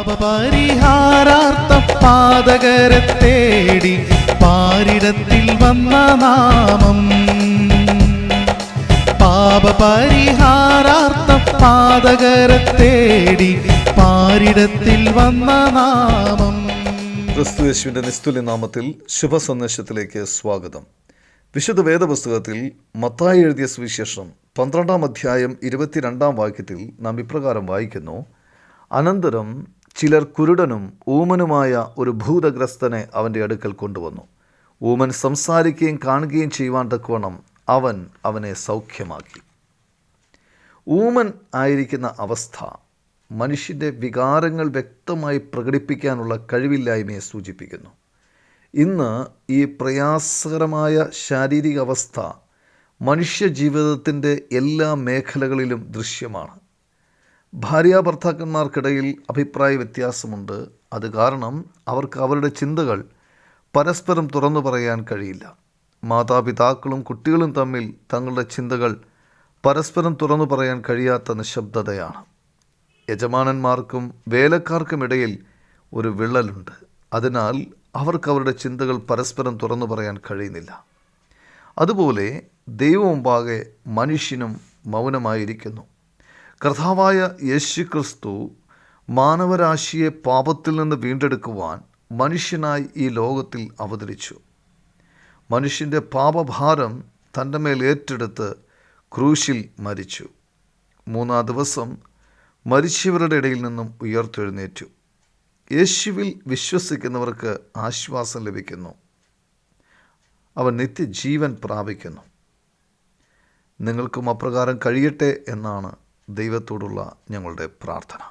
പാപപരിഹാരാർത്ഥം പാതകരെ തേടി പാരിടത്തിൽ വന്ന നാമം. പാപപരിഹാരാർത്ഥം പാതകരെ തേടി പാരിടത്തിൽ വന്ന നാമം. ക്രിസ്തുയേശുവിൻ്റെ നിസ്തുല്യ നാമത്തിൽ ശുഭസന്ദേശത്തിലേക്ക് സ്വാഗതം. വിശുദ്ധ വേദപുസ്തകത്തിൽ മത്തായി എഴുതിയ സുവിശേഷം 12-ാം അധ്യായം 22-ാം വാക്യത്തിൽ നാം ഇപ്രകാരം വായിക്കുന്നു: അനന്തരം ചിലർ കുരുടനും ഊമനുമായ ഒരു ഭൂതഗ്രസ്തനെ അവൻ്റെ അടുക്കൽ കൊണ്ടുവന്നു. ഊമൻ സംസാരിക്കുകയും കാണുകയും ചെയ്യുവാൻ തക്കവണ്ണം അവൻ അവനെ സൗഖ്യമാക്കി. ഊമൻ ആയിരിക്കുന്ന അവസ്ഥ മനുഷ്യൻ്റെ വികാരങ്ങൾ വ്യക്തമായി പ്രകടിപ്പിക്കാനുള്ള കഴിവില്ലായ്മയെ സൂചിപ്പിക്കുന്നു. ഇന്ന് ഈ പ്രയാസകരമായ ശാരീരിക അവസ്ഥ മനുഷ്യ ജീവിതത്തിൻ്റെ എല്ലാ മേഖലകളിലും ദൃശ്യമാണ്. ഭാര്യാഭർത്താക്കന്മാർക്കിടയിൽ അഭിപ്രായ വ്യത്യാസമുണ്ട്. അത് കാരണം അവർക്ക് അവരുടെ ചിന്തകൾ പരസ്പരം തുറന്നു പറയാൻ കഴിയില്ല. മാതാപിതാക്കളും കുട്ടികളും തമ്മിൽ തങ്ങളുടെ ചിന്തകൾ പരസ്പരം തുറന്നു പറയാൻ കഴിയാത്ത നിശബ്ദതയാണ്. യജമാനന്മാർക്കും വേലക്കാർക്കുമിടയിൽ ഒരു വിള്ളലുണ്ട്. അതിനാൽ അവർക്ക് അവരുടെ ചിന്തകൾ പരസ്പരം തുറന്നു പറയാൻ കഴിയുന്നില്ല. അതുപോലെ ദൈവം മുമ്പാകെ മനുഷ്യനും മൗനമായിരിക്കുന്നു. കർത്താവായ യേശുക്രിസ്തു മാനവരാശിയെ പാപത്തിൽ നിന്ന് വീണ്ടെടുക്കുവാൻ മനുഷ്യനായി ഈ ലോകത്തിൽ അവതരിച്ചു. മനുഷ്യൻ്റെ പാപഭാരം തൻ്റെ മേൽ ഏറ്റെടുത്ത് ക്രൂശിൽ മരിച്ചു. 3-ാം ദിവസം മരിച്ചവരുടെ ഇടയിൽ നിന്നും ഉയർത്തെഴുന്നേറ്റു. യേശുവിൽ വിശ്വസിക്കുന്നവർക്ക് ആശ്വാസം ലഭിക്കുന്നു. അവൻ നിത്യജീവൻ പ്രാപിക്കുന്നു. നിങ്ങൾക്കും അപ്രകാരം കഴിയട്ടെ എന്നാണ് ദൈവത്തോടുള്ള ഞങ്ങളുടെ പ്രാർത്ഥന.